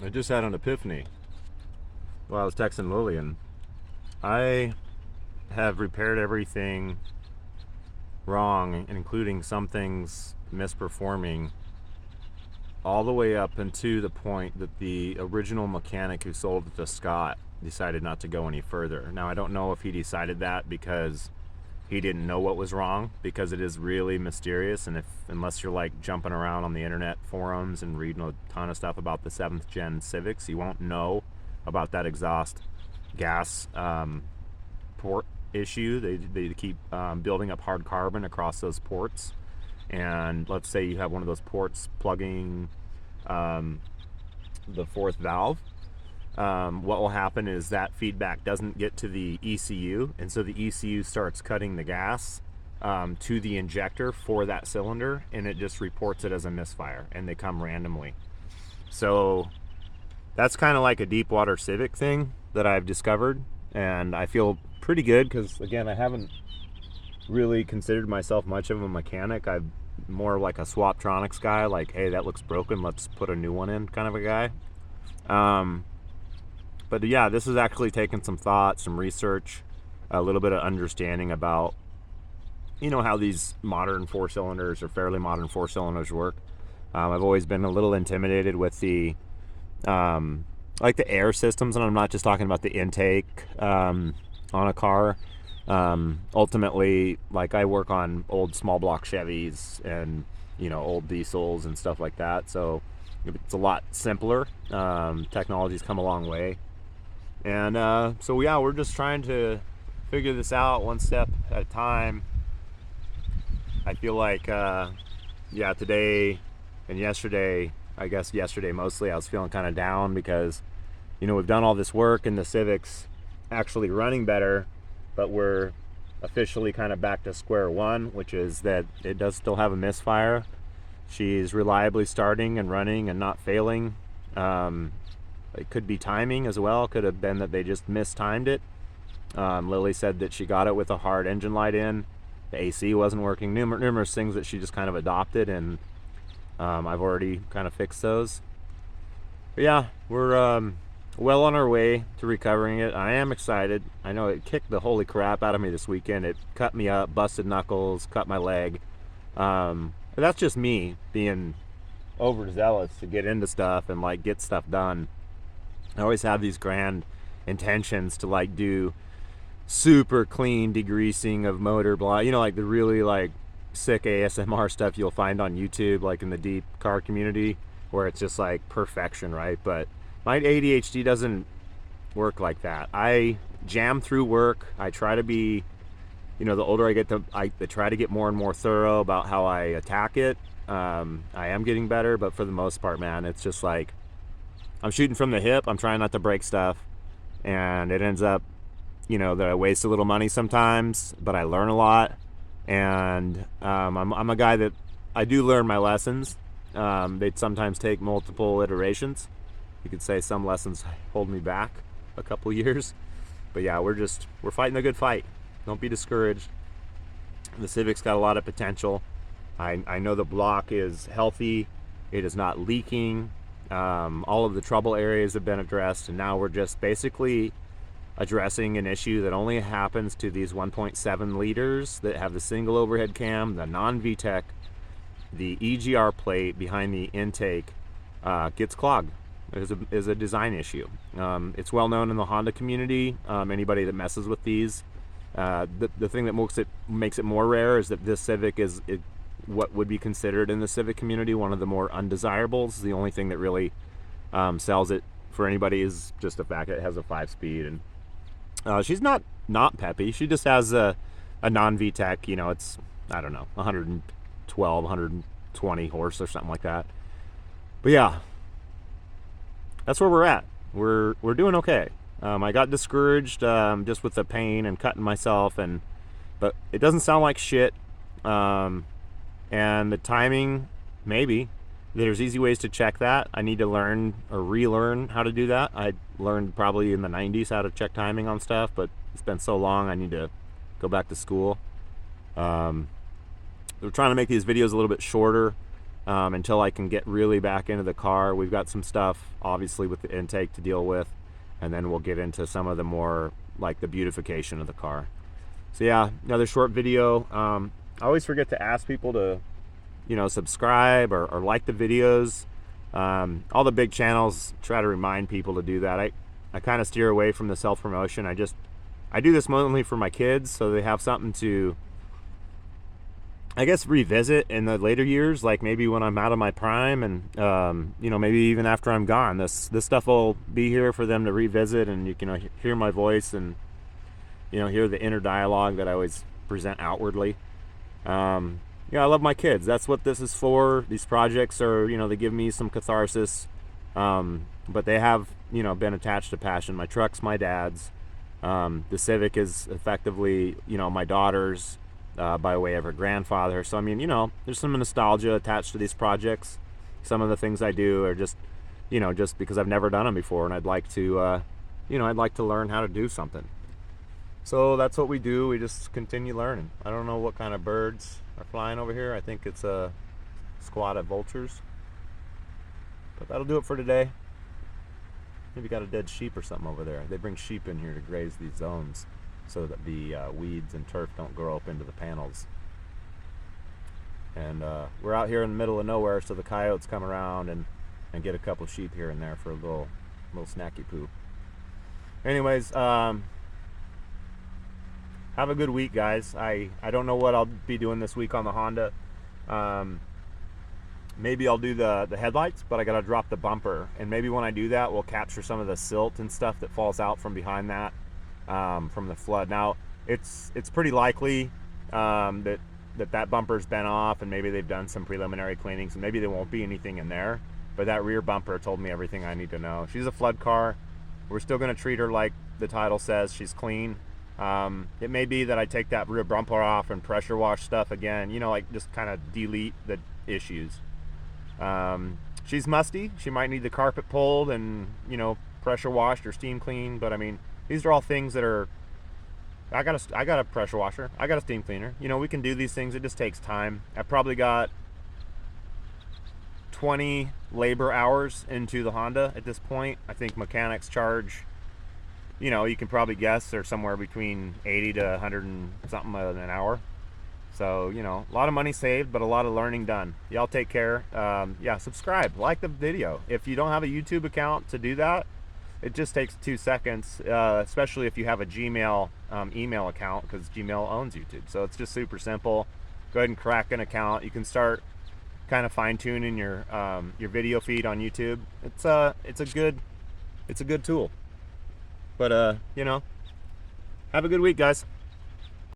I just had an epiphany while I was texting Lillian. I have repaired everything wrong, including some things misperforming, all the way up until the point that the original mechanic who sold it to Scott decided not to go any further. Now, I don't know if he decided that because he didn't know what was wrong, because it is really mysterious, and unless you're like jumping around on the internet forums and reading a ton of stuff about the 7th gen Civics, you won't know about that exhaust gas port issue. They keep building up hard carbon across those ports, and let's say you have one of those ports plugging the fourth valve. What will happen is that feedback doesn't get to the ECU, and so the ECU starts cutting the gas to the injector for that cylinder, and it just reports it as a misfire, and they come randomly. So that's kind of like a deep water Civic thing that I've discovered, and I feel pretty good because, again, I haven't really considered myself much of a mechanic. I'm more like a Swaptronics guy, like, hey, that looks broken, let's put a new one in kind of a guy. But yeah, this has actually taken some thought, some research, a little bit of understanding about, how these modern four cylinders or fairly modern four cylinders work. I've always been a little intimidated with the the air systems, and I'm not just talking about the intake on a car. Ultimately, like, I work on old small block Chevys and old diesels and stuff like that, so it's a lot simpler. Technology's come a long way. And so yeah, we're just trying to figure this out one step at a time. I feel like today and yesterday, I guess yesterday mostly, I was feeling kind of down because we've done all this work and the Civic's actually running better, but we're officially kind of back to square one, which is that it does still have a misfire. She's reliably starting and running and not failing. It could be timing as well. Could have been that they just mistimed it. Lily said that she got it with a hard engine light in. The AC wasn't working. Numerous things that she just kind of adopted, and I've already kind of fixed those. But yeah, we're well on our way to recovering it. I am excited. I know it kicked the holy crap out of me this weekend. It cut me up, busted knuckles, cut my leg. But that's just me being overzealous to get into stuff and like get stuff done. I always have these grand intentions to like do super clean degreasing of motor blah, like the really like sick ASMR stuff you'll find on YouTube, like in the deep car community, where it's just like perfection, right? But my ADHD doesn't work like that. I jam through work. I try to be, the older I get, I try to get more and more thorough about how I attack it. I am getting better, but for the most part, man, it's just like I'm shooting from the hip. I'm trying not to break stuff, and it ends up, that I waste a little money sometimes, but I learn a lot. And I'm a guy that I do learn my lessons. They'd sometimes take multiple iterations. You could say some lessons hold me back a couple years, but yeah, we're fighting a good fight. Don't be discouraged. The Civic's got a lot of potential. I know the block is healthy. It is not leaking. All of the trouble areas have been addressed, and now we're just basically addressing an issue that only happens to these 1.7 liters that have the single overhead cam, the non-VTEC. The EGR plate behind the intake gets clogged. It is a design issue. It's well known in the Honda community. Anybody that messes with these, the thing that makes it more rare is that this Civic is what would be considered in the Civic community one of the more undesirables. The only thing that really sells it for anybody is just the fact that it has a 5-speed, and she's not peppy. She just has a non-VTEC. It's, I don't know, 112, 120 horse or something like that. But yeah, that's where we're at. We're doing okay. I got discouraged just with the pain and cutting myself, but it doesn't sound like shit. And the timing, maybe. There's easy ways to check that. I need to learn or relearn how to do that. I learned probably in the 90s how to check timing on stuff, but it's been so long I need to go back to school. We're trying to make these videos a little bit shorter. until I can get really back into the car. We've got some stuff, obviously, with the intake to deal with, and then we'll get into some of the more, like, the beautification of the car. So yeah, another short video. I always forget to ask people to, subscribe or like the videos. All the big channels try to remind people to do that. I kind of steer away from the self-promotion. I do this mainly for my kids, so they have something to, I guess, revisit in the later years, like maybe when I'm out of my prime, and maybe even after I'm gone. This stuff will be here for them to revisit, and you can hear my voice and hear the inner dialogue that I always present outwardly. I love my kids. That's what this is for. These projects are, they give me some catharsis, but they have, been attached to passion. My truck's my dad's. The Civic is effectively, my daughter's, by way of her grandfather. So, there's some nostalgia attached to these projects. Some of the things I do are just, just because I've never done them before, and I'd like to, I'd like to learn how to do something. So that's what we do. We just continue learning. I don't know what kind of birds are flying over here. I think it's a squad of vultures. But that'll do it for today. Maybe got a dead sheep or something over there. They bring sheep in here to graze these zones so that the weeds and turf don't grow up into the panels. And we're out here in the middle of nowhere, so the coyotes come around and get a couple sheep here and there for a little snacky poo. Anyways, have a good week, guys. I don't know what I'll be doing this week on the Honda. Maybe I'll do the headlights, but I gotta drop the bumper, and maybe when I do that, we'll capture some of the silt and stuff that falls out from behind that, from the flood. Now it's pretty likely that bumper's been off, and maybe they've done some preliminary cleanings, and maybe there won't be anything in there, but that rear bumper told me everything I need to know. She's a flood car. We're still gonna treat her like the title says. She's clean. It may be that I take that rear bumper off and pressure wash stuff again, like just kind of delete the issues. She's musty. She might need the carpet pulled and, pressure washed or steam cleaned. But these are all things that are, I got a pressure washer. I got a steam cleaner. We can do these things. It just takes time. I've probably got 20 labor hours into the Honda at this point. I think mechanics charge, you can probably guess they're somewhere between 80 to 100 and something an hour. So, a lot of money saved, but a lot of learning done. Y'all take care. Subscribe, like the video. If you don't have a YouTube account to do that, it just takes 2 seconds, especially if you have a Gmail email account, because Gmail owns YouTube. So it's just super simple. Go ahead and crack an account. You can start kind of fine-tuning your video feed on YouTube. It's a good tool. But have a good week, guys.